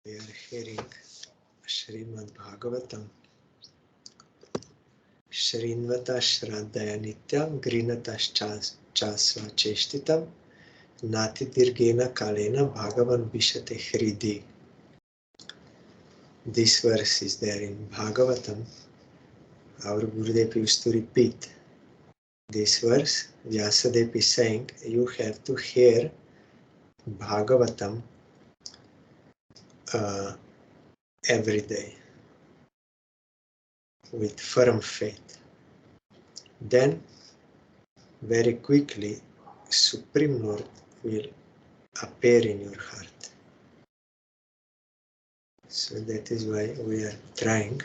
We are hearing SRIMAD BHAGAVATAM. Shrinvata Shraddhaya Nityam Grinatas Chasva Cheshtitam Nati Dirgena Kalena Bhagavan Vishate Hridi. This verse is there in Bhagavatam. Our Gurudev used to repeat this verse. Vyasadeva is saying you have to hear Bhagavatam every day with firm faith. Then very quickly Supreme Lord will appear in your heart. So that is why we are trying.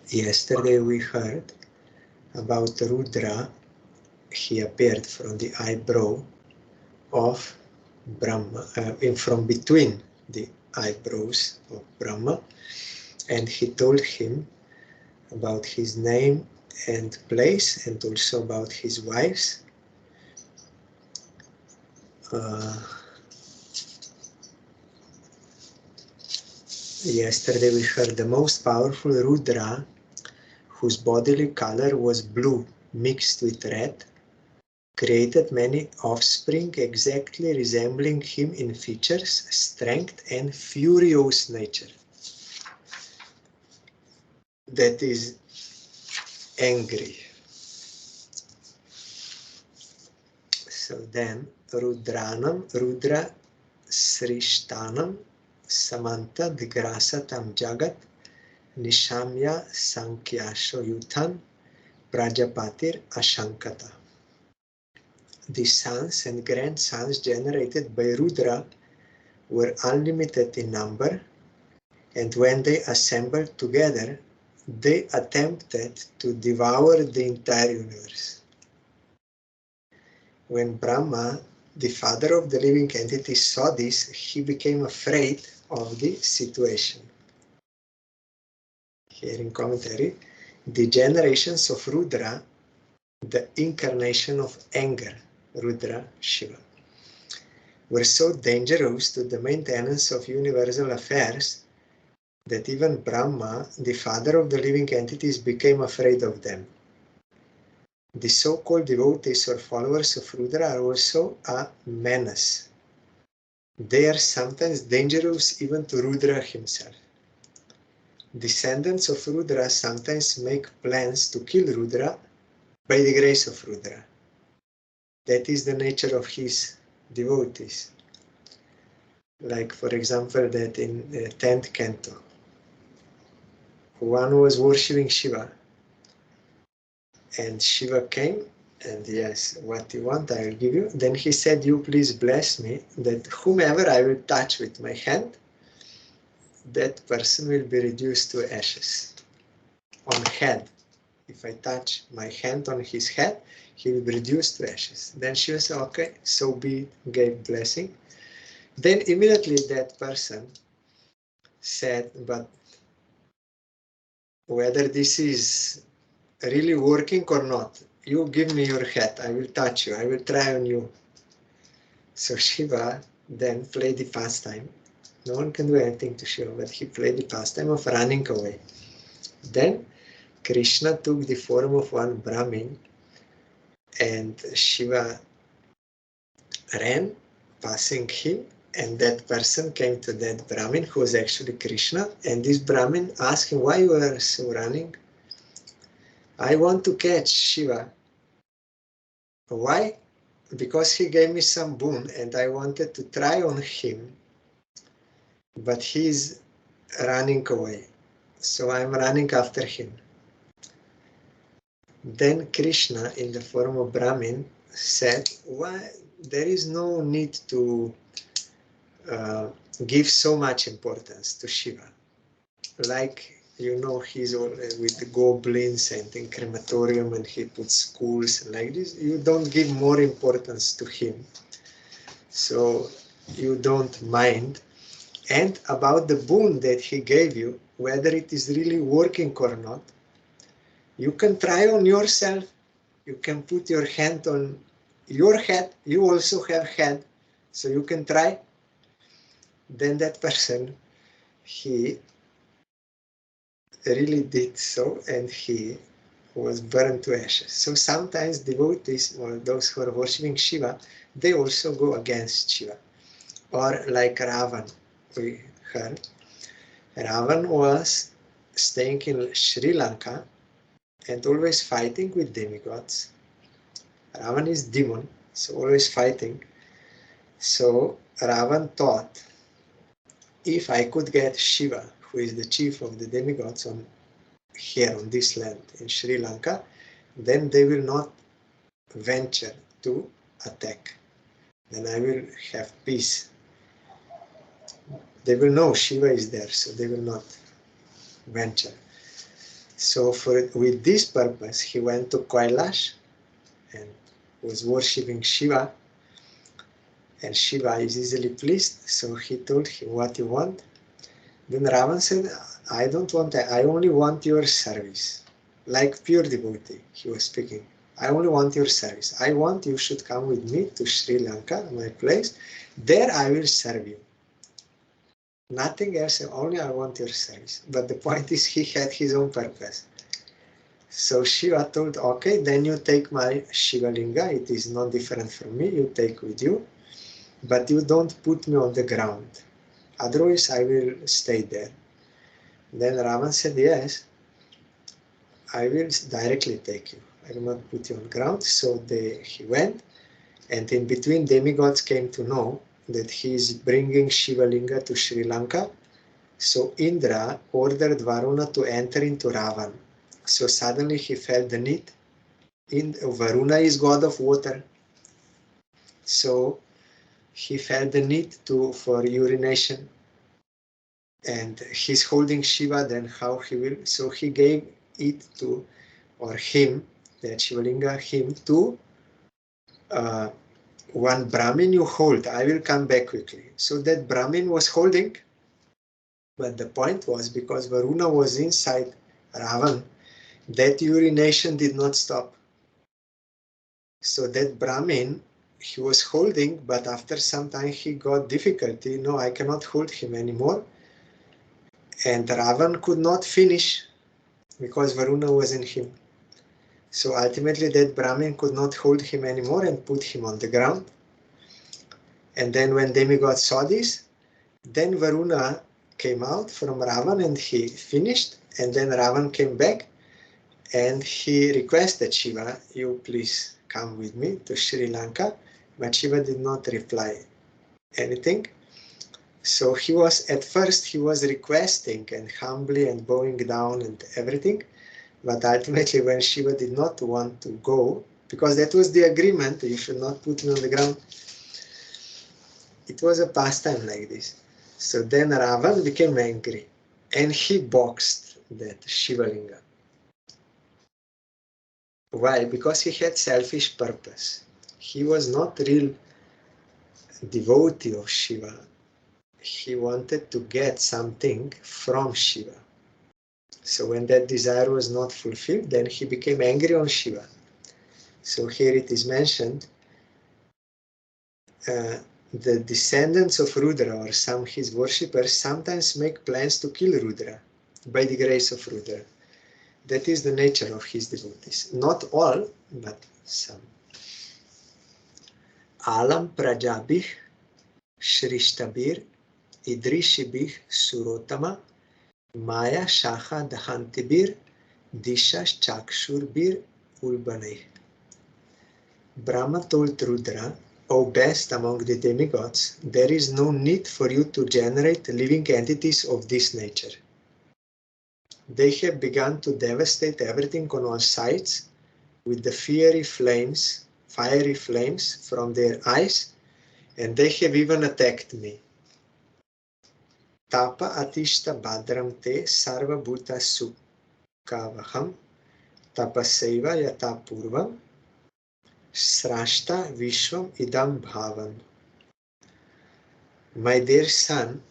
Yesterday we heard about Rudra. He appeared from the eyebrow of Brahma, from between the eyebrows of Brahma, and he told him about his name and place, and also about his wives. Yesterday we heard the most powerful Rudra, whose bodily color was blue mixed with red, created many offspring exactly resembling him in features, strength, and furious nature. That is angry. So then Rudra Srishtanam Samanta Digrasatam Jagat Nishamya Sankyasho Yutan Prajapatir Ashankata. The sons and grandsons generated by Rudra were unlimited in number, and when they assembled together, they attempted to devour the entire universe. When Brahma, the father of the living entity, saw this, he became afraid of the situation. Here in commentary, the generations of Rudra, the incarnation of anger, Rudra Shiva, were so dangerous to the maintenance of universal affairs that even Brahma, the father of the living entities, became afraid of them. The so-called devotees or followers of Rudra are also a menace. They are sometimes dangerous even to Rudra himself. Descendants of Rudra sometimes make plans to kill Rudra by the grace of Rudra. That is the nature of his devotees. Like, for example, that in 10th Canto, one was worshipping Shiva, and Shiva came, and yes, what you want I will give you. Then he said, you please bless me that whomever I will touch with my hand, that person will be reduced to ashes. On head, if I touch my hand on his head, he will be reduced to ashes. Then Shiva said, okay, so be it, gave blessing. Then immediately that person said, but whether this is really working or not, you give me your head, I will touch you, I will try on you. So Shiva then played the pastime. No one can do anything to Shiva, but he played the pastime of running away. Then Krishna took the form of one Brahmin, and Shiva ran, passing him, and that person came to that Brahmin, who was actually Krishna, and this Brahmin asked him, why you are so running? I want to catch Shiva. Why? Because he gave me some boon and I wanted to try on him, but he's running away, so I'm running after him. Then Krishna, in the form of Brahmin, said, why? There is no need to give so much importance to Shiva. Like, you know, he's all with the goblins and in crematorium, and he puts schools like this. You don't give more importance to him, so you don't mind. And about the boon that he gave you, whether it is really working or not, you can try on yourself. You can put your hand on your head. You also have head, so you can try. then that person, he really did so, and he was burned to ashes. So sometimes devotees, or those who are worshipping Shiva, they also go against Shiva. Or like Ravan, we heard. Ravan was staying in Sri Lanka and always fighting with demigods. Ravan is demon, so always fighting. So Ravan thought, if I could get Shiva, who is the chief of the demigods here on this land in Sri Lanka, then they will not venture to attack. Then I will have peace. They will know Shiva is there, so they will not venture. So with this purpose, he went to Kailash and was worshipping Shiva. And Shiva is easily pleased, so he told him, what you want? Then Ravan said, I don't want that, I only want your service. Like pure devotee, he was speaking. I only want your service. I want you should come with me to Sri Lanka, my place. There I will serve you. Nothing else, only I want your service. But the point is, he had his own purpose. So Shiva told, okay, then you take my Shiva Linga, it is not different from me, you take with you, but you don't put me on the ground. Otherwise I will stay there. Then Ravan said, yes, I will directly take you. I will not put you on the ground. So he went, and in between demigods came to know that he is bringing Shiva Linga to Sri Lanka. So Indra ordered Varuna to enter into Ravan. So suddenly he felt the need. Varuna is god of water. So he felt the need for urination. And he's holding Shiva, then how he will. So he gave it to, or him, that Shiva Linga, him to one Brahmin you hold. I will come back quickly. So that Brahmin was holding. But the point was, because Varuna was inside Ravan, that urination did not stop. So that Brahmin, he was holding, but after some time he got difficulty. No, I cannot hold him anymore. And Ravan could not finish because Varuna was in him. So ultimately that Brahmin could not hold him anymore and put him on the ground. And then when demigods saw this, then Varuna came out from Ravan and he finished. And then Ravan came back and he requested Shiva, you please come with me to Sri Lanka. But Shiva did not reply anything. So at first he was requesting and humbly and bowing down and everything. But ultimately when Shiva did not want to go, because that was the agreement, you should not put me on the ground. It was a pastime like this. So then Ravan became angry and he boxed that Shiva Linga. Why? Because he had selfish purpose. He was not real devotee of Shiva. He wanted to get something from Shiva. So when that desire was not fulfilled, then he became angry on Shiva. So here it is mentioned, the descendants of Rudra, or some his worshippers, sometimes make plans to kill Rudra by the grace of Rudra. That is the nature of his devotees. Not all, but some. Alam prajabih shrishtabir idrishibih surotama maya shakha dahantibir dishas chakshurbir ulbaneh. Brahma told Rudra, O best among the demigods, there is no need for you to generate living entities of this nature. They have begun to devastate everything on all sides with the fiery flames from their eyes, and they have even attacked me. Tapa atishta badram te sarva bhuta sukavaham tapasaiva yata purvam srashta vishvam idam bhavan. My dear son,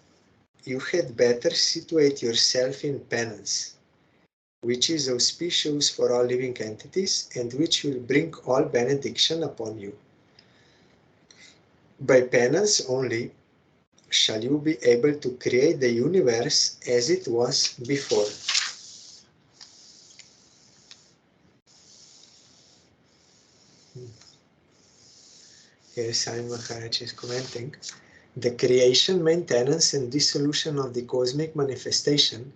you had better situate yourself in penance, which is auspicious for all living entities and which will bring all benediction upon you. By penance only, shall you be able to create the universe as it was before. Here Sai Maharaj is commenting, the creation, maintenance and dissolution of the cosmic manifestation,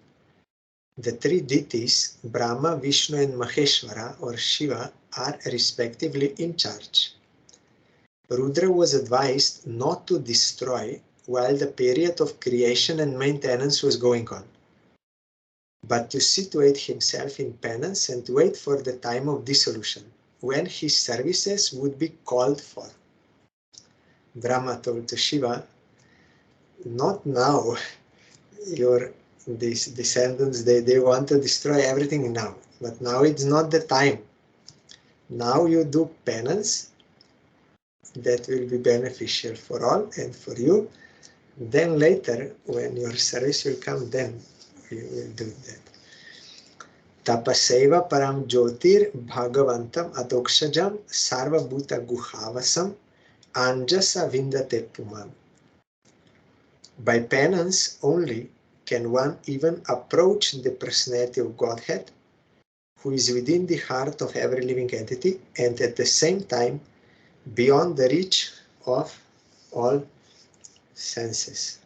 the three deities, Brahma, Vishnu and Maheshwara or Shiva, are respectively in charge. Rudra was advised not to destroy while the period of creation and maintenance was going on, but to situate himself in penance and wait for the time of dissolution, when his services would be called for. Brahma told to Shiva, not now, these descendants, they want to destroy everything now, but now it's not the time. Now you do penance, that will be beneficial for all and for you. Then later, when your service will come, then you will do that. Tapaseva param jyotir bhagavantam adokshajam sarva bhuta guhavasam anjasa vindate pumam. By penance only can one even approach the personality of Godhead, who is within the heart of every living entity and at the same time beyond the reach of all senses.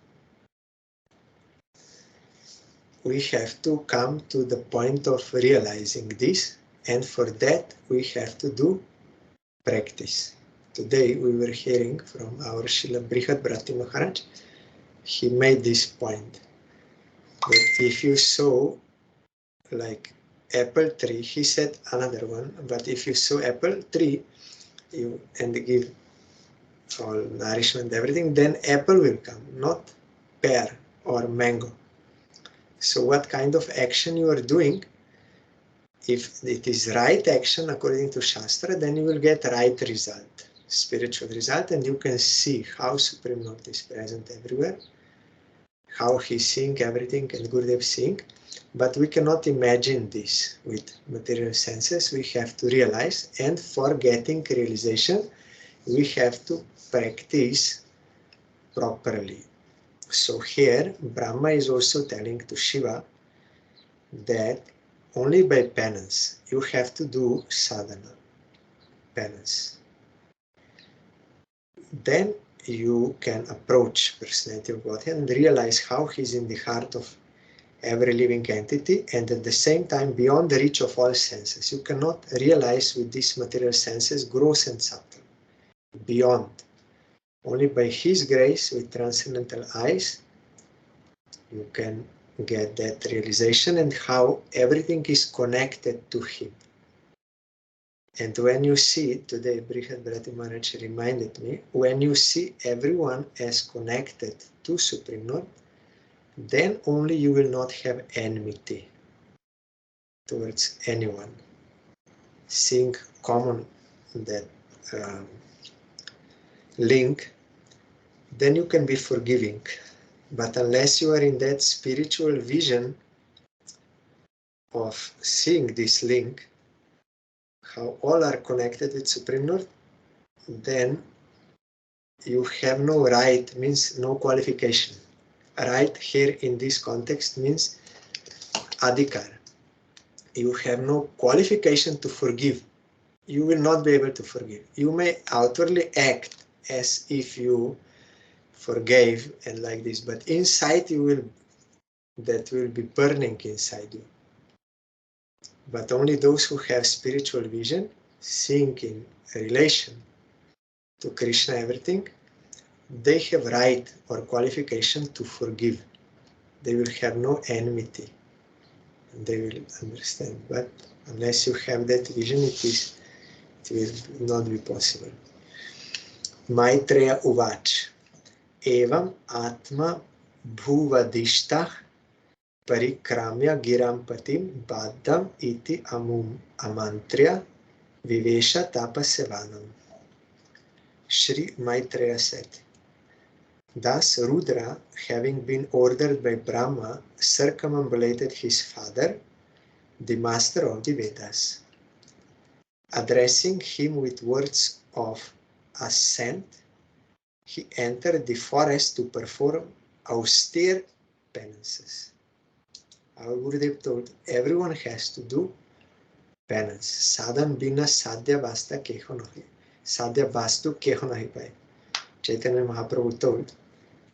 We have to come to the point of realizing this, and for that we have to do practice. Today we were hearing from our Srila Brihad Bharati Maharaj. He made this point that if you sow like apple tree, he said another one, but if you sow apple tree and give all nourishment, everything, then apple will come, not pear or mango. So what kind of action you are doing, if it is right action according to Shastra, then you will get right result, spiritual result, and you can see how Supreme Lord is present everywhere, how he's seeing everything and Gurudev seeing. But we cannot imagine this with material senses. We have to realize, and for getting realization, we have to practice properly. So here, Brahma is also telling to Shiva that only by penance you have to do sadhana, penance. Then you can approach personality of Godhead and realize how he's in the heart of every living entity and at the same time beyond the reach of all senses. You cannot realize with these material senses gross and subtle, beyond. Only by his grace with transcendental eyes you can get that realization and how everything is connected to him. And when you see, today Brihad Bharati Maharaj reminded me, when you see everyone as connected to Supreme Lord, then only you will not have enmity towards anyone. Seeing common that link, then you can be forgiving. But unless you are in that spiritual vision of seeing this link, how all are connected with Supreme Lord, then you have no right, means no qualification. Right here in this context means adhikar. You have no qualification to forgive. You will not be able to forgive. You may outwardly act as if you forgave and like this, but inside that will be burning inside you. But only those who have spiritual vision, seeing in relation to Krishna everything, they have right or qualification to forgive. They will have no enmity. And they will understand. But unless you have that vision, it will not be possible. Maitreya Uvach. Evam Atma Bhuvadishtah Parikramya Girampatim Baddam Iti Amantriya Vivesha Tapasevanam. Sri Maitreya said, thus Rudra, having been ordered by Brahma, circumambulated his father, the master of the Vedas. Addressing him with words of assent, he entered the forest to perform austere penances. Our Gurudev told everyone has to do penance. Sadhan bina sadhya vasta keho nahi. Sadhya vastu keho nahi pai. Chaitanya Mahaprabhu told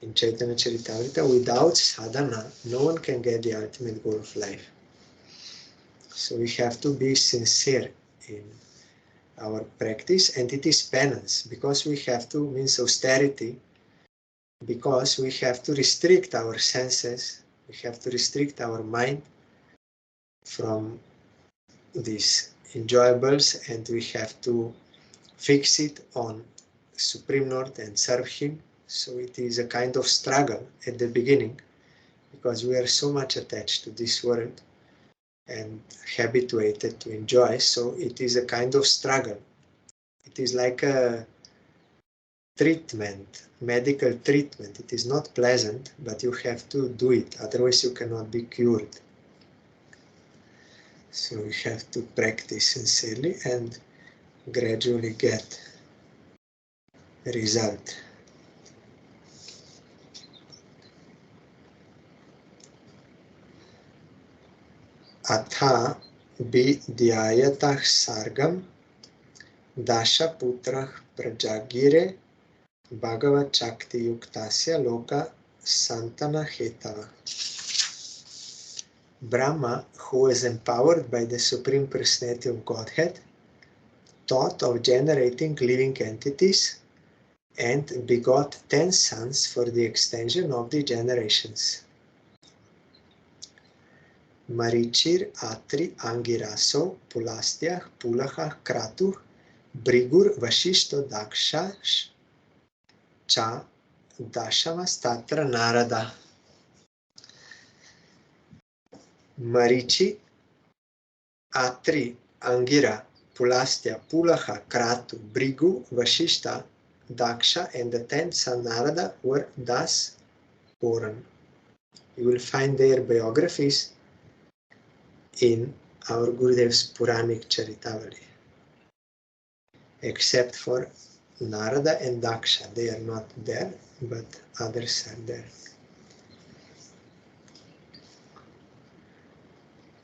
in Chaitanya Charitamrita, without sadhana, no one can get the ultimate goal of life. So we have to be sincere in our practice, and it is penance, because we have to, means austerity, because we have to restrict our senses, we have to restrict our mind from these enjoyables, and we have to fix it on Supreme Lord and serve Him. So it is a kind of struggle at the beginning, because we are so much attached to this world and habituated to enjoy, so it is a kind of struggle. It is like a treatment, medical treatment. It is not pleasant, but you have to do it, otherwise you cannot be cured. So we have to practice sincerely and gradually get a result. Atha vidyayatah sargam dashaputrah prajagire Bhagavat Shakti Yuktasya Loka Santana Hetava. Brahma, who was empowered by the Supreme Personality of Godhead, thought of generating living entities and begot 10 sons for the extension of the generations. Marichir, Atri, Angiraso, Pulastyah, Pulaha, Kratu, Brigur, Vashishto, Dakshash, Cha, Dashamastatra, Narada. Marichi, Atri, Angira, Pulastya, Pulaha, Kratu, Brigu, Vashishta, Daksha, and the 10th son Narada were thus born. You will find their biographies in our Gurudev's Puranic Charitavali. Except for Narada and Daksha, they are not there, but others are there.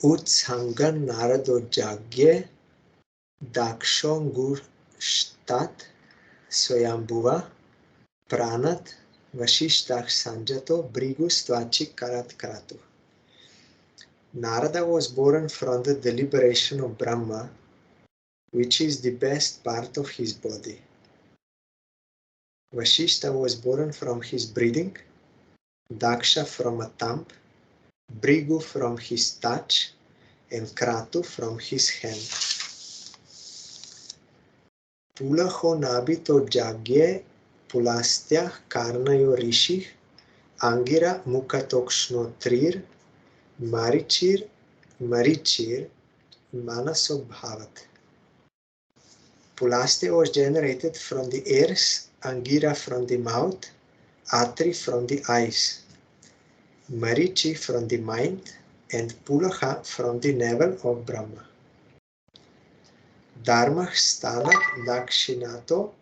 Utsangan Narado Jagye Dakshongur Shtat Swayambhuva Pranat Vashishtach Sanjato Brigus Tvachi Karat Kratu. Narada was born from the deliberation of Brahma, which is the best part of his body. Vashishta was born from his breathing, Daksha from a thumb, Brigu from his touch, and Kratu from his hand. Pulaho nabito jagye Pulastya karnayo rishi Angira mukatokshno trir Marichir manaso bhavat. Pulastya was generated from the ears, Angira from the mouth, Atri from the eyes, Marichi from the mind, and Pulaha from the navel of Brahma. Dharmah stanat dakshinato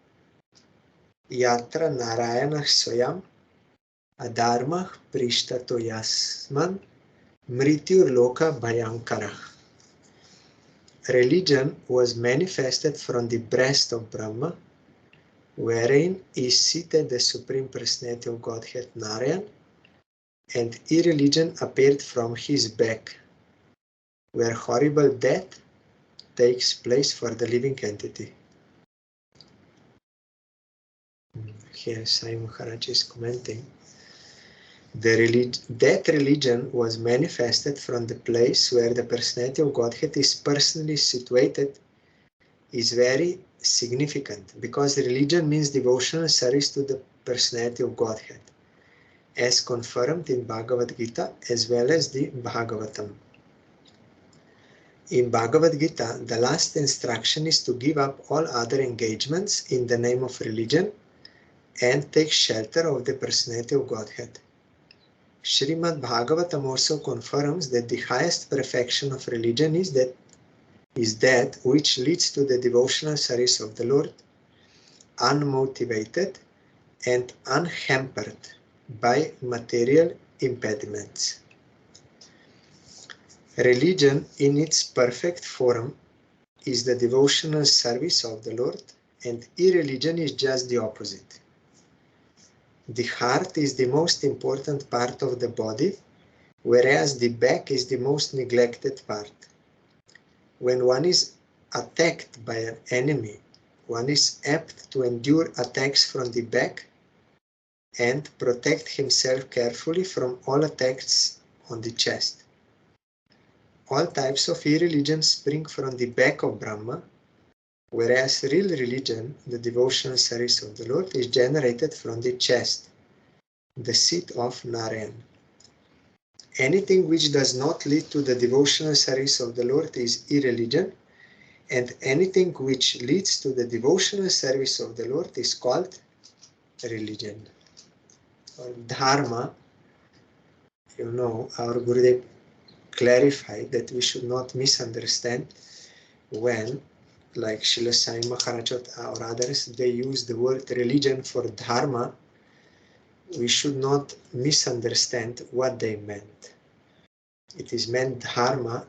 yatra Narayana swayam adharmah prishtato yasman mrityur loka bhayankara. Religion was manifested from the breast of Brahma, wherein is seated the Supreme Personality of Godhead Narayan, and irreligion appeared from his back, where horrible death takes place for the living entity. Here Sai Maharaj is commenting. That religion was manifested from the place where the Personality of Godhead is personally situated is very significant, because religion means devotional service to the Personality of Godhead, as confirmed in Bhagavad Gita as well as the Bhagavatam. In Bhagavad Gita, the last instruction is to give up all other engagements in the name of religion and take shelter of the Personality of Godhead. SRIMAD Bhagavatam also confirms that the highest perfection of religion is that which leads to the devotional service of the Lord, unmotivated and unhampered by material impediments. Religion in its perfect form is the devotional service of the Lord, and irreligion is just the opposite. The heart is the most important part of the body, whereas the back is the most neglected part. When one is attacked by an enemy, one is apt to endure attacks from the back and protect himself carefully from all attacks on the chest. All types of irreligion spring from the back of Brahma, whereas real religion, the devotional service of the Lord, is generated from the chest, the seat of Narayan. Anything which does not lead to the devotional service of the Lord is irreligion, and anything which leads to the devotional service of the Lord is called religion. Or dharma, our Gurudev clarified that we should not misunderstand when, like Srila Sai Maharaj or others, they use the word religion for dharma. We should not misunderstand what they meant. It is meant dharma,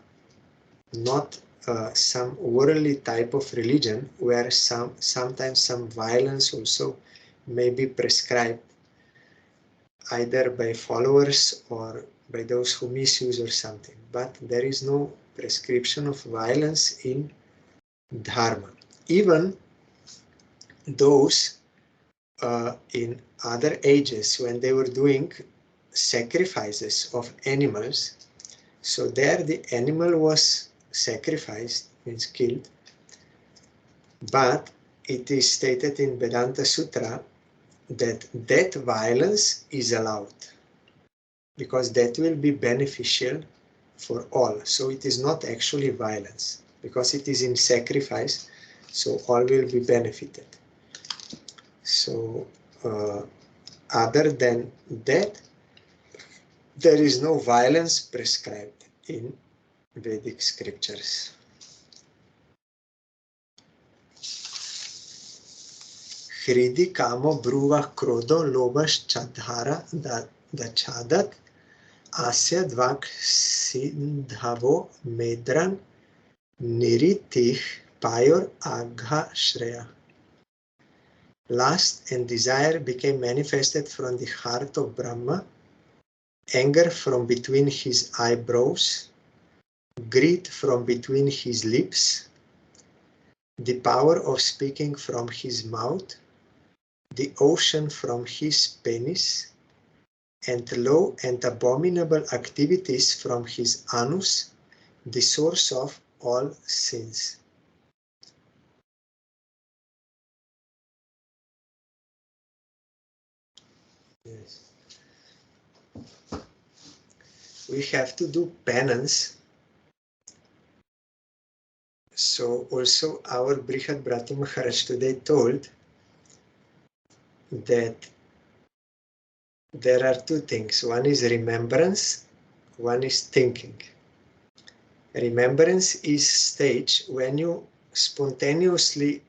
not some worldly type of religion where sometimes some violence also may be prescribed either by followers or by those who misuse or something. But there is no prescription of violence in dharma. Even those in other ages when they were doing sacrifices of animals, so there the animal was sacrificed, means killed, but it is stated in Vedanta Sutra that violence is allowed because that will be beneficial for all. So it is not actually violence because it is in sacrifice, so all will be benefited. So other than that, there is no violence prescribed in Vedic scriptures. Hridi kamo bruva krodo lobash chadhara dachadat asya dvak sindhavo medran niritih payor agha shreya. Lust and desire became manifested from the heart of Brahma, anger from between his eyebrows, greed from between his lips, the power of speaking from his mouth, the ocean from his penis, and low and abominable activities from his anus, the source of all sins. Yes. We have to do penance. So also our Brihad Bhrata Maharaj today told that there are two things. One is remembrance, one is thinking. Remembrance is stage when you spontaneously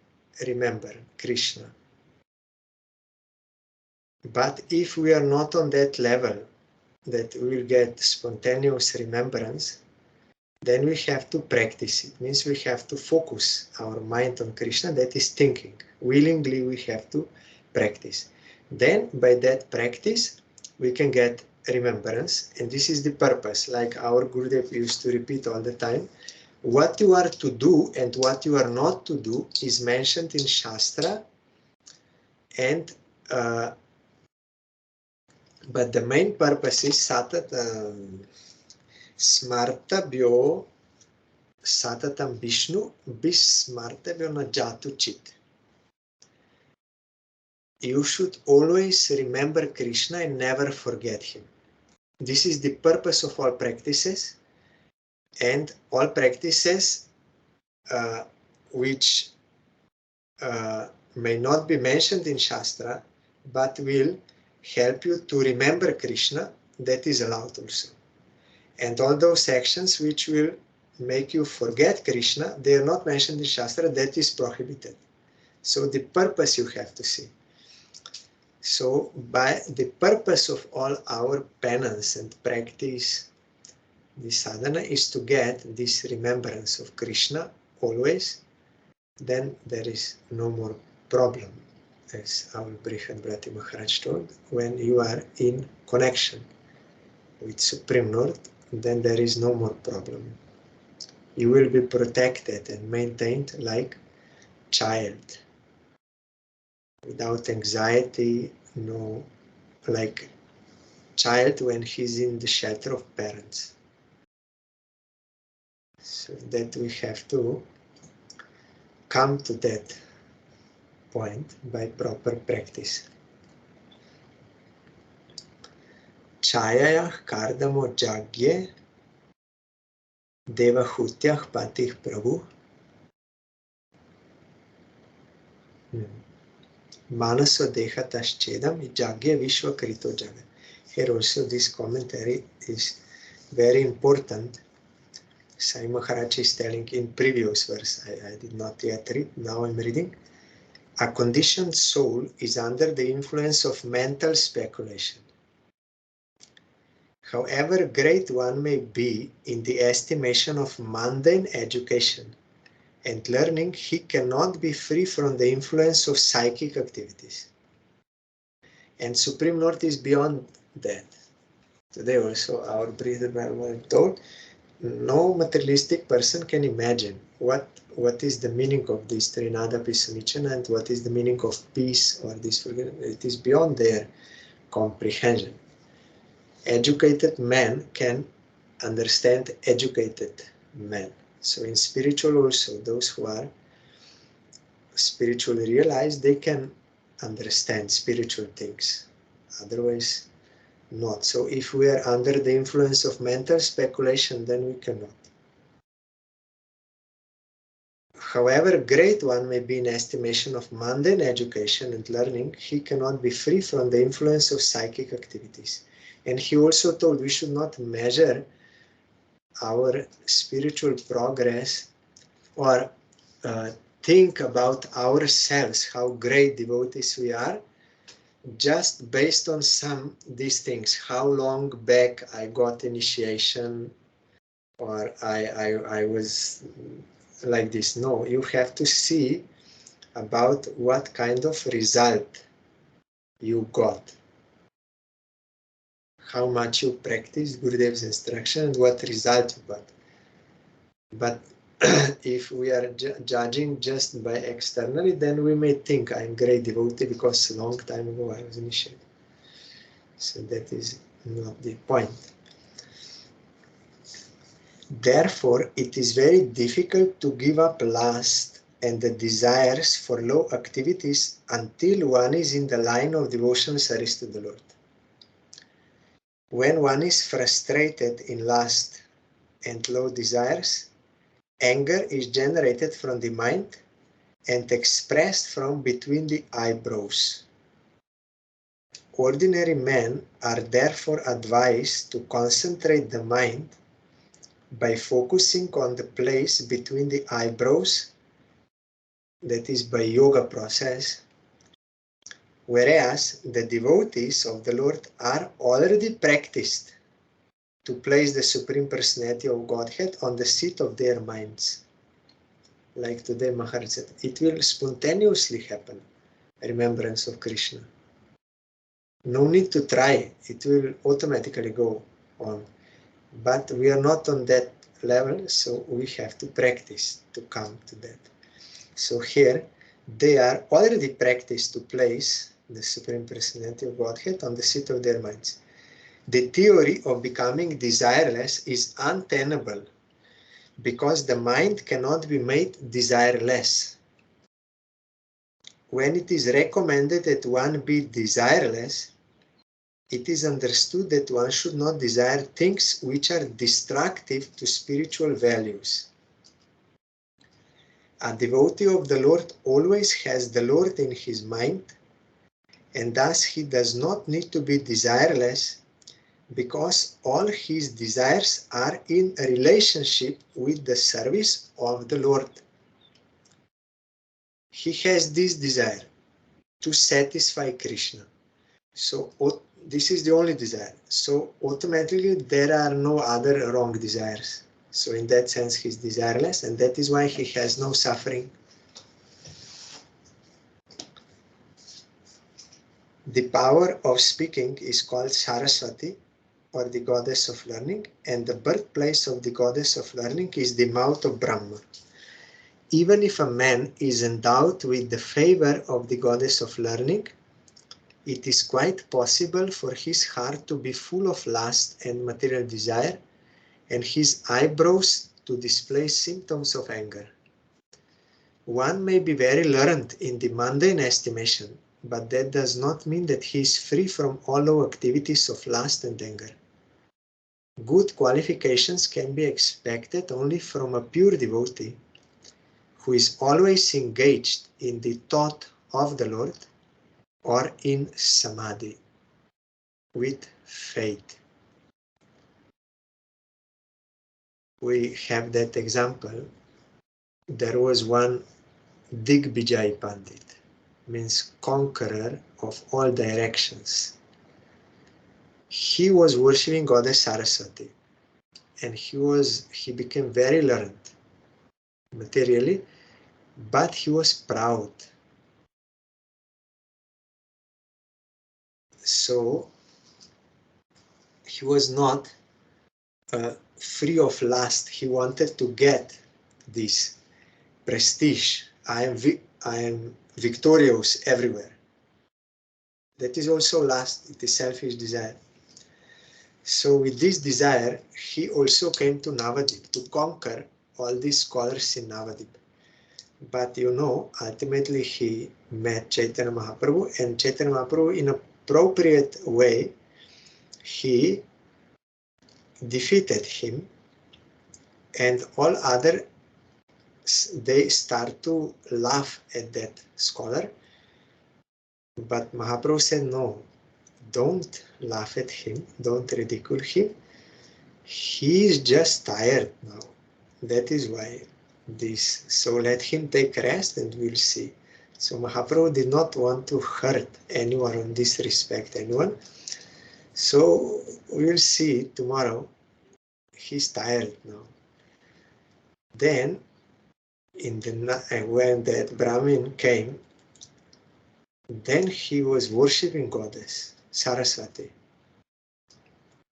remember Krishna. But if we are not on that level, that we will get spontaneous remembrance, then we have to practice it. Means we have to focus our mind on Krishna, that is thinking. Willingly we have to practice. Then by that practice, we can get remembrance, and this is the purpose, like our Gurudev used to repeat all the time. What you are to do and what you are not to do is mentioned in Shastra, and but the main purpose is smartabhyo satatam Vishnu bismartabhyo na jatu chit. You should always remember Krishna and never forget him. This is the purpose of all practices, and all practices which may not be mentioned in Shastra, but will help you to remember Krishna, that is allowed also. And all those actions which will make you forget Krishna, they are not mentioned in Shastra, that is prohibited. So the purpose you have to see. So by the purpose of all our penance and practice, the sadhana is to get this remembrance of Krishna always, then there is no more problem, as our Brihad Bharati Maharaj told. When you are in connection with Supreme Lord, then there is no more problem. You will be protected and maintained like child, without anxiety, no, like child when he's in the shelter of parents. So that we have to come to that point by proper practice. Chayayah kardamo jagye devahutyah patih prabhu manaso dehatashchedam jagye vishwa krito jagat. Here also this commentary is very important. Sai Maharaj is telling in previous verse, I did not yet read, now I'm reading. A conditioned soul is under the influence of mental speculation. However great one may be in the estimation of mundane education and learning, he cannot be free from the influence of psychic activities. And Supreme Lord is beyond that. Today also our breather told, no materialistic person can imagine what is the meaning of this Trinada Pisanichana and what is the meaning of peace or this forgiveness. It is beyond their comprehension. Educated men can understand educated men. So in spiritual also, those who are spiritually realized, they can understand spiritual things. Otherwise, not. So if we are under the influence of mental speculation, then we cannot. However great one may be in estimation of mundane education and learning, he cannot be free from the influence of psychic activities. And he also told we should not measure our spiritual progress or think about ourselves, how great devotees we are, just based on these things. How long back I got initiation, or I was like this. No, you have to see about what kind of result you got. How much you practice Gurudev's instruction and what result you got. But if we are judging just by externally, then we may think I'm great devotee because a long time ago I was initiated. So that is not the point. Therefore, it is very difficult to give up lust and the desires for low activities until one is in the line of devotional service to the Lord. When one is frustrated in lust and low desires, anger is generated from the mind and expressed from between the eyebrows. Ordinary men are therefore advised to concentrate the mind by focusing on the place between the eyebrows, that is by yoga process, whereas the devotees of the Lord are already practiced to place the Supreme Personality of Godhead on the seat of their minds. Like today Maharaj said, it will spontaneously happen, remembrance of Krishna. No need to try, it will automatically go on. But we are not on that level, so we have to practice to come to that. So here, they are already practiced to place the Supreme Personality of Godhead on the seat of their minds. The theory of becoming desireless is untenable because the mind cannot be made desireless. When it is recommended that one be desireless, it is understood that one should not desire things which are destructive to spiritual values. A devotee of the Lord always has the Lord in his mind, and thus he does not need to be desireless because all his desires are in a relationship with the service of the Lord. He has this desire to satisfy Krishna. So this is the only desire. So automatically there are no other wrong desires. So in that sense he's desireless, and that is why he has no suffering. The power of speaking is called Saraswati, or the goddess of learning, and the birthplace of the goddess of learning is the mouth of Brahma. Even if a man is endowed with the favor of the goddess of learning, it is quite possible for his heart to be full of lust and material desire, and his eyebrows to display symptoms of anger. One may be very learned in the mundane estimation, but that does not mean that he is free from all low activities of lust and anger. Good qualifications can be expected only from a pure devotee who is always engaged in the thought of the Lord or in samadhi with faith. We have that example. There was one Digvijay Pandit, means conqueror of all directions. He was worshipping goddess Saraswati, and he became very learned materially, but he was proud. So he was not free of lust. He wanted to get this prestige. I am victorious everywhere. That is also lust. It is selfish desire. So with this desire, he also came to Navadip to conquer all these scholars in Navadip. But you know, ultimately he met Chaitanya Mahaprabhu, and Chaitanya Mahaprabhu, in an appropriate way, he defeated him, and all other, they start to laugh at that scholar. But Mahaprabhu said, no, don't laugh at him, don't ridicule him. He is just tired now. That is why this. So let him take rest and we'll see. So Mahaprabhu did not want to hurt anyone or disrespect anyone. So we'll see tomorrow. He's tired now. Then, when that Brahmin came, then he was worshipping goddess Saraswati.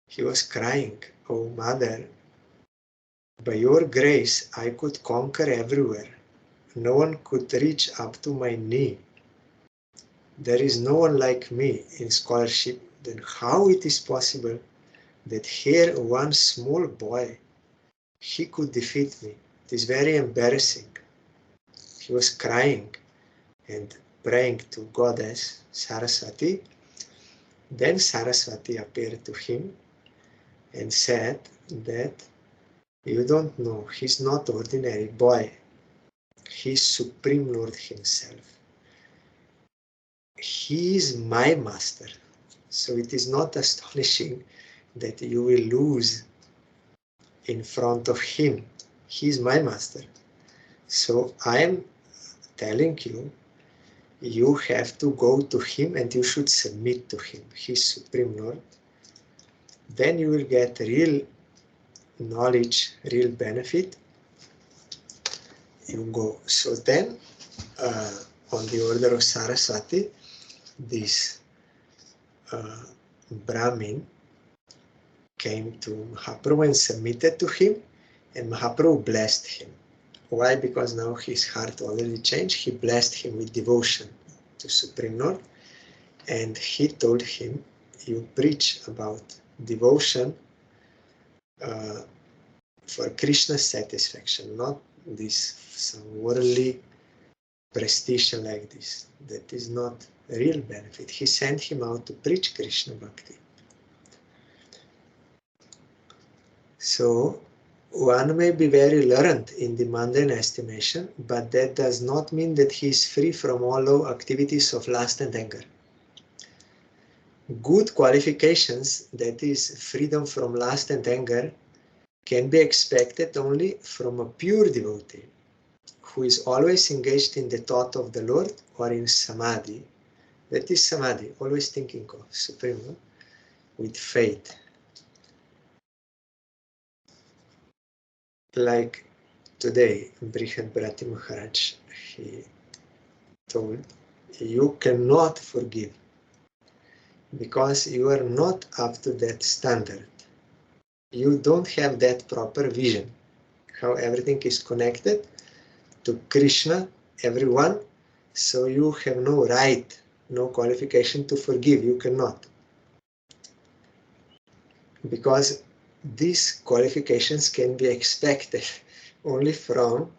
He was crying, "Oh Mother, by your grace I could conquer everywhere. No one could reach up to my knee. There is no one like me in scholarship. Then how it is possible that here one small boy, he could defeat me? It is very embarrassing." He was crying and praying to goddess Saraswati. Then Saraswati appeared to him and said that you don't know, he's not ordinary boy. He's Supreme Lord himself. He is my master. So it is not astonishing that you will lose in front of him. He is my master. So I am telling you, you have to go to him and you should submit to him. He's Supreme Lord. Then you will get real knowledge, real benefit. You go. So then, on the order of Saraswati, this Brahmin came to Mahaprabhu and submitted to him, and Mahaprabhu blessed him. Why? Because now his heart already changed. He blessed him with devotion to Supreme Lord, and he told him, you preach about devotion for Krishna's satisfaction, not this some worldly prestige like this. That is not real benefit. He sent him out to preach Krishna Bhakti. So one may be very learned in the mundane estimation, but that does not mean that he is free from all low activities of lust and anger. Good qualifications, that is, freedom from lust and anger, can be expected only from a pure devotee who is always engaged in the thought of the Lord or in samadhi That is samadhi, always thinking of Supreme, no? With faith. Like today, Brihad Bharati Maharaj, he told, you cannot forgive because you are not up to that standard. You don't have that proper vision, how everything is connected to Krishna, everyone, so you have no right, no qualification to forgive. You cannot. Because these qualifications can be expected only from,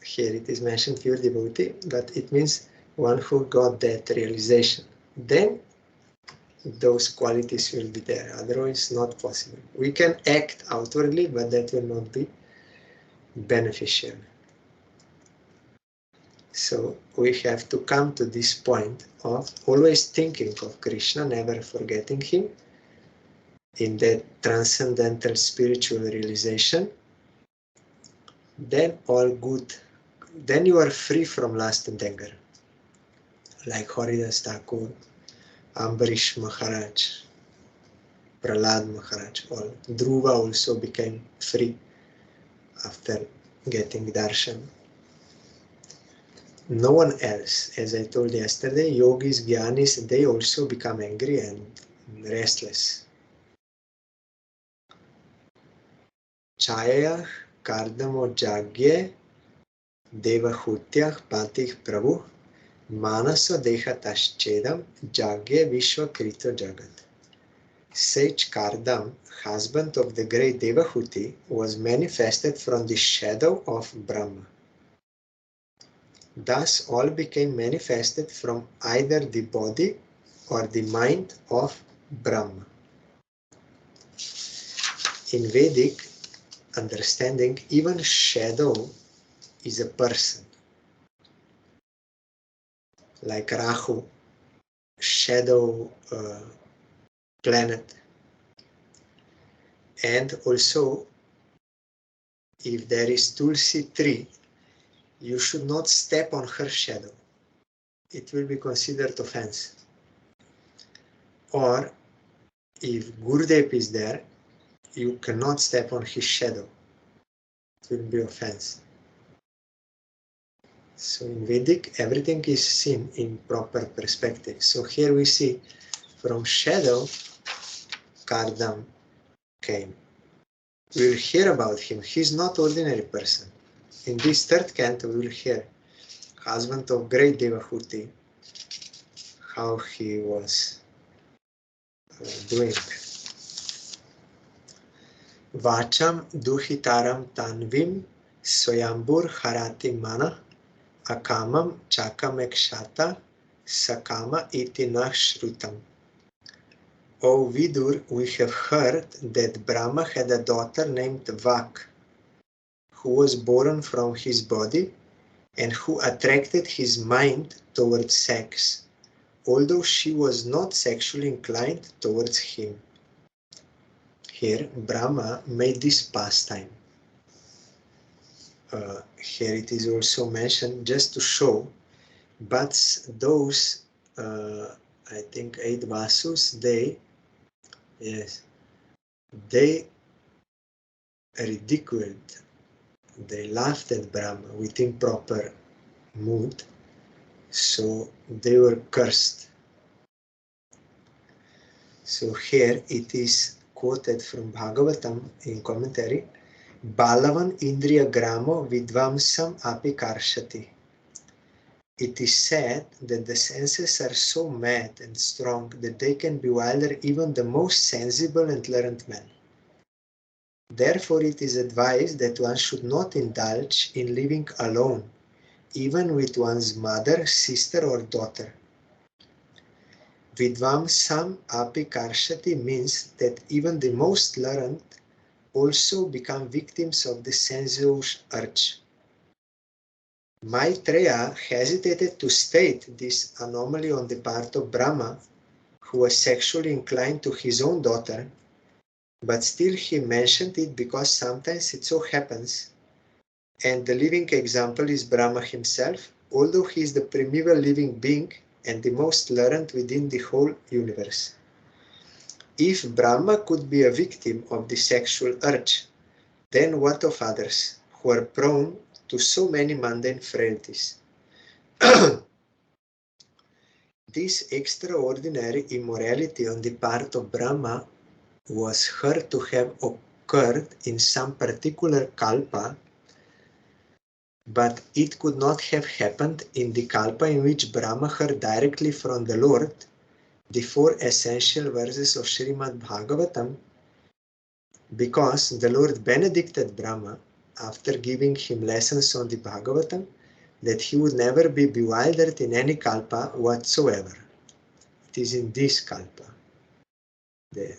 here it is mentioned pure devotee, but it means one who got that realization. Then those qualities will be there, otherwise not possible. We can act outwardly, but that will not be beneficial. So we have to come to this point of always thinking of Krishna, never forgetting him, in that transcendental spiritual realization. Then all good, then you are free from lust and anger. Like Haridas Thakur, Ambarish Maharaj, Prahlad Maharaj, all. Dhruva also became free after getting darshan. No one else, as I told yesterday, yogis, jnanis, they also become angry and restless. Chayah kardamo jagye devahutyah patih prabhu manaso dehatashchedam jagye vishwa krito jagat. Sage Kardam, husband of the great Devahuti, was manifested from the shadow of Brahma. Thus all became manifested from either the body or the mind of Brahma. In Vedic understanding, even shadow is a person. Like Rahu, shadow planet. And also, if there is Tulsi tree, you should not step on her shadow. It will be considered offense. Or if Gurudev is there, you cannot step on his shadow. It will be offense. So in Vedic, everything is seen in proper perspective. So here we see from shadow, Kardam came. We will hear about him. He's not ordinary person. In this third canto, we will hear husband of great Devahuti, how he was doing. Vacham duhitaram tanvim soyambur harati mana akamam chakamekshata sakama iti shrutam. O Vidur, we have heard that Brahma had a daughter named Vak, who was born from his body and who attracted his mind towards sex, although she was not sexually inclined towards him. Here, Brahma made this pastime. Here it is also mentioned just to show, but those, I think 8 Vasus, they ridiculed, they laughed at Brahma with improper mood, so they were cursed. So here it is quoted from Bhagavatam in commentary, Balavan Indriya Gramo Vidvamsam Api Karshati. It is said that the senses are so mad and strong that they can bewilder even the most sensible and learned man. Therefore, it is advised that one should not indulge in living alone, even with one's mother, sister, or daughter. Vidvamsam api karshati means that even the most learned also become victims of the sensuous urge. Maitreya hesitated to state this anomaly on the part of Brahma, who was sexually inclined to his own daughter, but still he mentioned it because sometimes it so happens, and the living example is Brahma himself, although he is the primeval living being, and the most learned within the whole universe. If Brahma could be a victim of the sexual urge, then what of others who are prone to so many mundane frailties? This extraordinary immorality on the part of Brahma was heard to have occurred in some particular kalpa, but it could not have happened in the kalpa in which Brahma heard directly from the Lord the 4 essential verses of SRIMAD BHAGAVATAM, because the Lord benedicted Brahma after giving him lessons on the Bhagavatam that he would never be bewildered in any kalpa whatsoever. It is in this kalpa the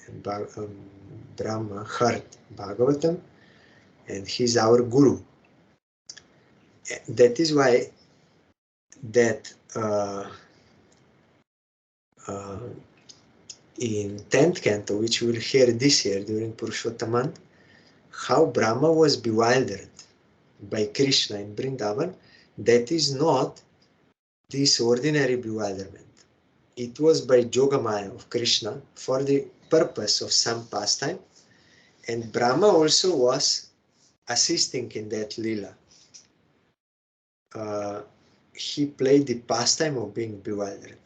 Brahma heard Bhagavatam, and he is our Guru. That is why that in 10th Canto, which we will hear this year during Purushottam, how Brahma was bewildered by Krishna in Vrindavan, that is not this ordinary bewilderment. It was by Jogamaya of Krishna for the purpose of some pastime, and Brahma also was assisting in that lila. He played the pastime of being bewildered,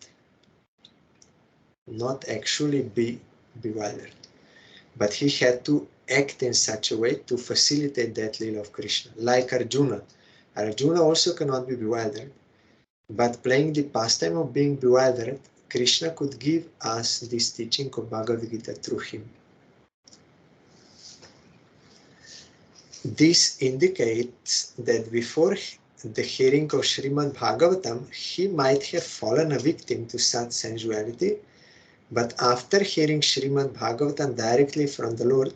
not actually be bewildered, but he had to act in such a way to facilitate that lila of Krishna, like Arjuna. Arjuna also cannot be bewildered, but playing the pastime of being bewildered, Krishna could give us this teaching of Bhagavad Gita through him. This indicates that before the hearing of Srimad Bhagavatam, he might have fallen a victim to such sensuality, but after hearing Srimad Bhagavatam directly from the Lord,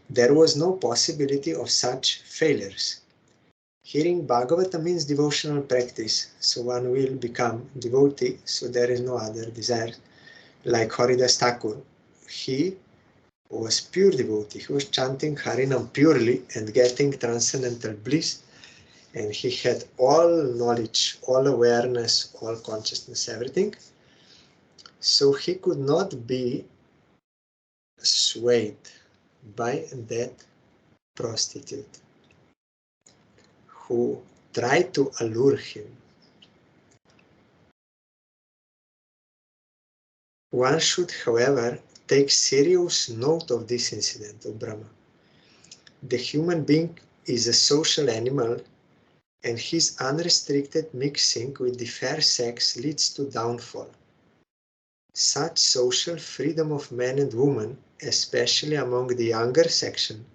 there was no possibility of such failures. Hearing Bhagavatam means devotional practice, so one will become devotee, so there is no other desire. Like Haridas Thakur, he was pure devotee. He was chanting Harinam purely and getting transcendental bliss, and he had all knowledge, all awareness, all consciousness, everything. So he could not be swayed by that prostitute who tried to allure him. One should, however, take serious note of this incident of Brahma. The human being is a social animal, and his unrestricted mixing with the fair sex leads to downfall. Such social freedom of men and women, especially among the younger section,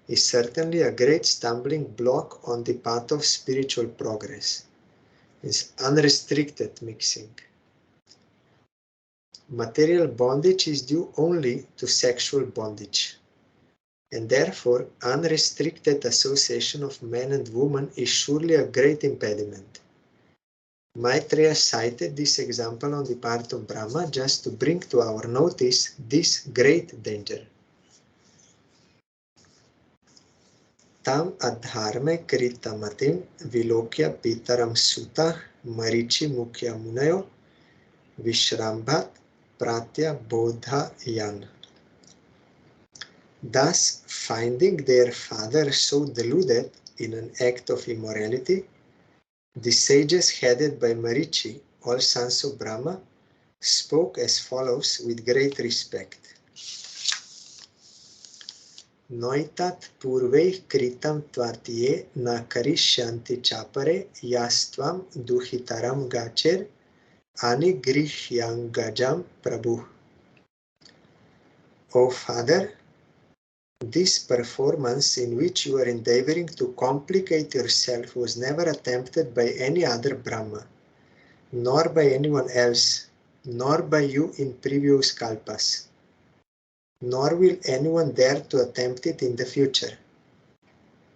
is certainly a great stumbling block on the path of spiritual progress. It's unrestricted mixing. Material bondage is due only to sexual bondage, and therefore unrestricted association of men and women is surely a great impediment. Maitreya cited this example on the part of Brahma just to bring to our notice this great danger. Tam adharme kritamatim vilokya pitaram sutah marichi mukhya munayo vishrambhat pratya bodha yan. Thus, finding their father so deluded in an act of immorality, the sages headed by Marichi, all sons of Brahma, spoke as follows with great respect. Noitat purvei kritam tvartiye na karishyanti chapare yastvam duhitaram gacher anigrihyangajam prabhu. O Father, this performance in which you are endeavoring to complicate yourself was never attempted by any other Brahma, nor by anyone else, nor by you in previous kalpas, nor will anyone dare to attempt it in the future.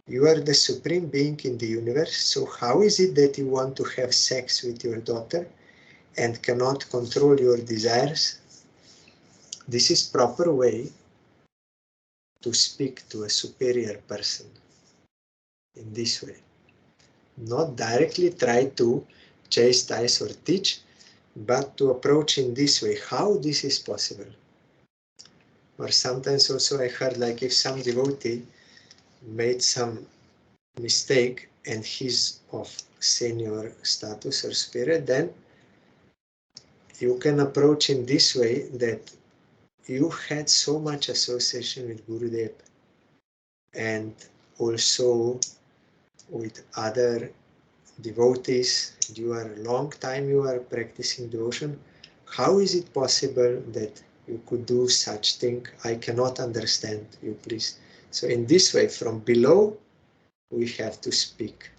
You are the supreme being in the universe, so how is it that you want to have sex with your daughter and cannot control your desires? This is proper way to speak to a superior person in this way. Not directly try to chastise or teach, but to approach in this way, how this is possible? Or sometimes also I heard, like, if some devotee made some mistake and he's of senior status or spirit, then you can approach in this way that you had so much association with Gurudev and also with other devotees. You are a long time you are practicing devotion. How is it possible that you could do such thing? I cannot understand you, please. So in this way, from below, we have to speak.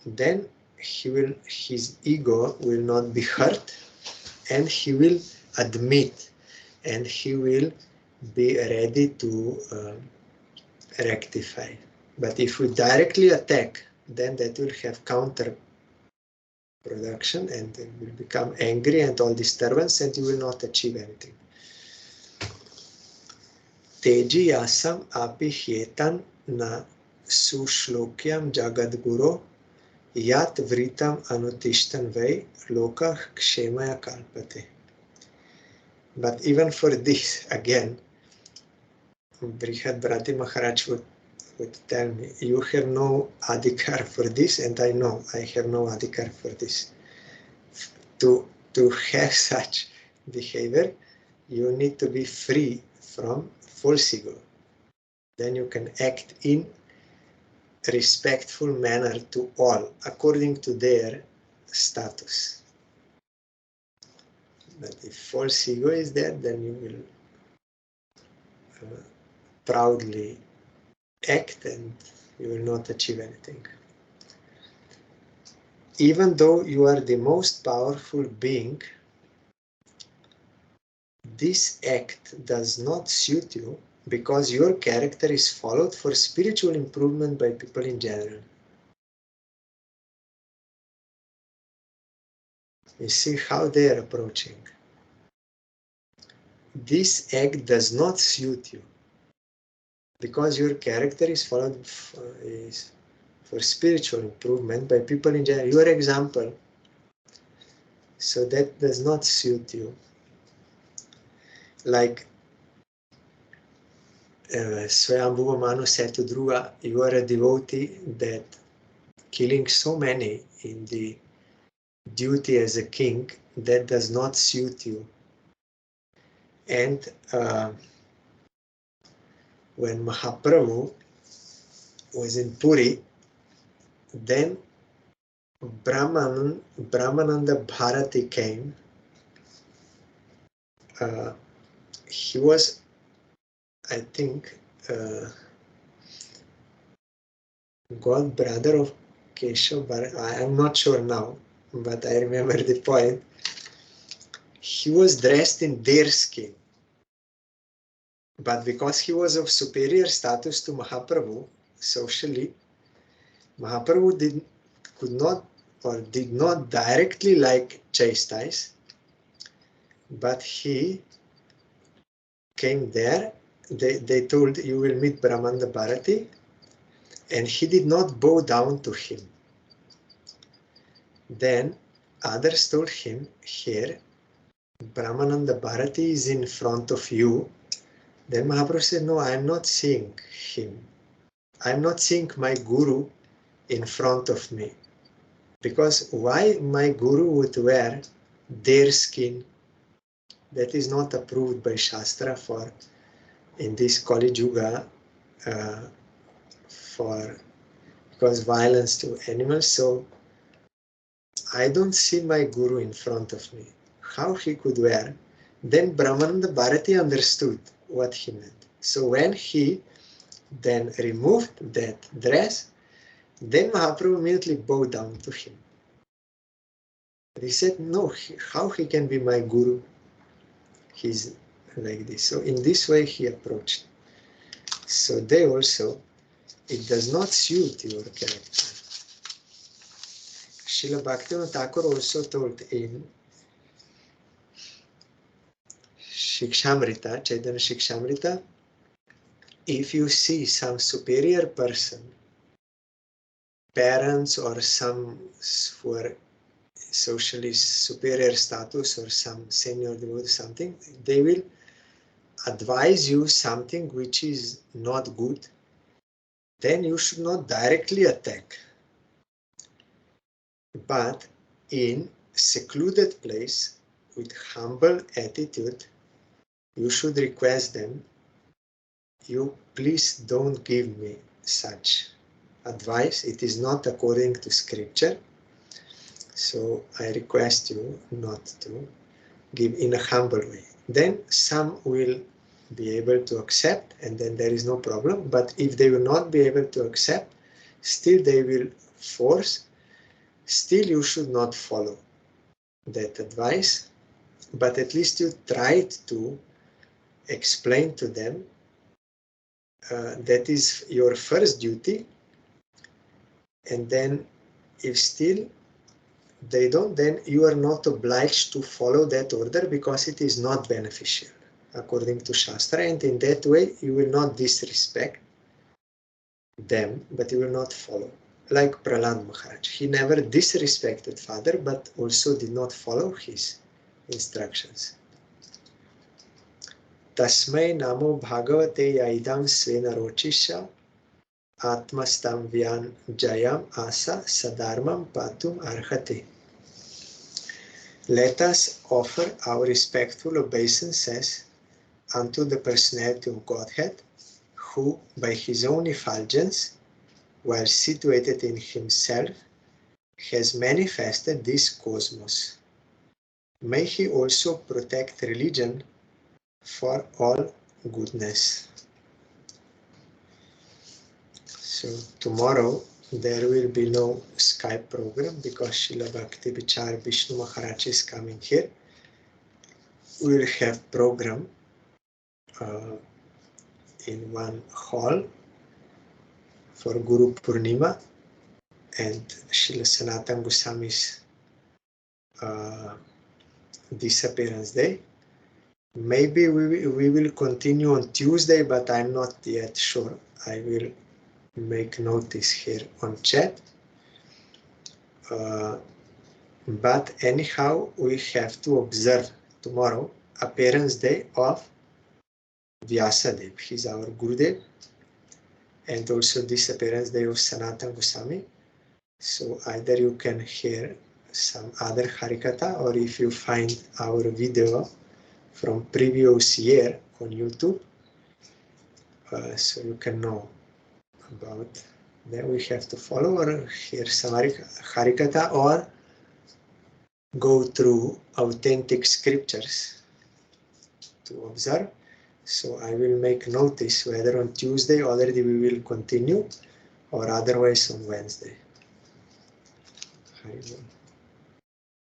Then his ego will not be hurt, and he will admit, and he will be ready to rectify. But if we directly attack, then that will have counter production and will become angry and all disturbance, and you will not achieve anything. Teji yasam api hyetan na sushlokyam jagadguru yat vritam anutishtan vai lokah kshemaya kalpate. But even for this, again, Brihad Bharati Maharaj would tell me, you have no adhikar for this, and I know I have no adhikar for this. To have such behavior, you need to be free from false ego. Then you can act in respectful manner to all, according to their status. But if false ego is there, then you will proudly act and you will not achieve anything. Even though you are the most powerful being, this act does not suit you because your character is followed for spiritual improvement by people in general. You see how they are approaching. This act does not suit you because your character is followed for spiritual improvement by people in general. Your example. So that does not suit you. Like Swayambhuva Manu said to Dhruva, you are a devotee that killing so many in the duty as a king, that does not suit you. And when Mahaprabhu was in Puri, then Brahmananda Bharati came. He was, I think, god brother of Keshav Bharati. I am not sure now, but I remember the point. He was dressed in deer skin. But because he was of superior status to Mahaprabhu, socially, Mahaprabhu did not directly chastise, but he came there. They told, you will meet Brahmananda Bharati, and he did not bow down to him. Then others told him, here, Brahmananda Bharati is in front of you. Then Mahaprabhu said, no, I am not seeing him. I am not seeing my Guru in front of me. Because why my Guru would wear deer skin? That is not approved by Shastra for in this Kali Yuga because violence to animals. So I don't see my Guru in front of me. How he could wear? Then Brahmananda Bharati understood what he meant. So when he then removed that dress, then Mahaprabhu immediately bowed down to him. He said, no, how he can be my Guru? He's like this. So in this way he approached. So they also, it does not suit your character. Srila Bhaktivinoda Thakur also told in Shikshamrita, Chaitanya Shikshamrita, if you see some superior person, parents or some who are socially superior status or some senior devotee, something, they will advise you something which is not good, then you should not directly attack, but in secluded place with humble attitude, you should request them, you please don't give me such advice, it is not according to scripture, so I request you not to give in a humble way. Then some will be able to accept, and then there is no problem, but if they will not be able to accept, still they will force, still you should not follow that advice, but at least you tried to explain to them that is your first duty, and then if still they don't, then you are not obliged to follow that order because it is not beneficial according to Shastra, and in that way you will not disrespect them, but you will not follow. Like Prahlad Maharaj, he never disrespected father, but also did not follow his instructions. Tasmai namo bhagavate yaidam svena rochisha atmastam vyan jayam asa sadarmam patum arhate. Let us offer our respectful obeisances unto the personality of Godhead, who by his own effulgence, while situated in himself, has manifested this cosmos. May he also protect religion for all goodness. So tomorrow there will be no Skype program because Srila Bhakti Vichar Vishnu Maharaj is coming here. We will have program in one hall for Guru Purnima and Srila Sanatana Goswami's disappearance day. Maybe we will continue on Tuesday, but I'm not yet sure. I will make notice here on chat. But anyhow, we have to observe tomorrow appearance day of Vyasadev. He's our Gurudev, and also disappearance day of Sanatana Goswami. So either you can hear some other Harikatha, or if you find our video from previous year on YouTube, so you can know about that. We have to follow or hear some Harikatha or go through authentic scriptures to observe. So I will make notice whether on Tuesday already we will continue or otherwise on Wednesday.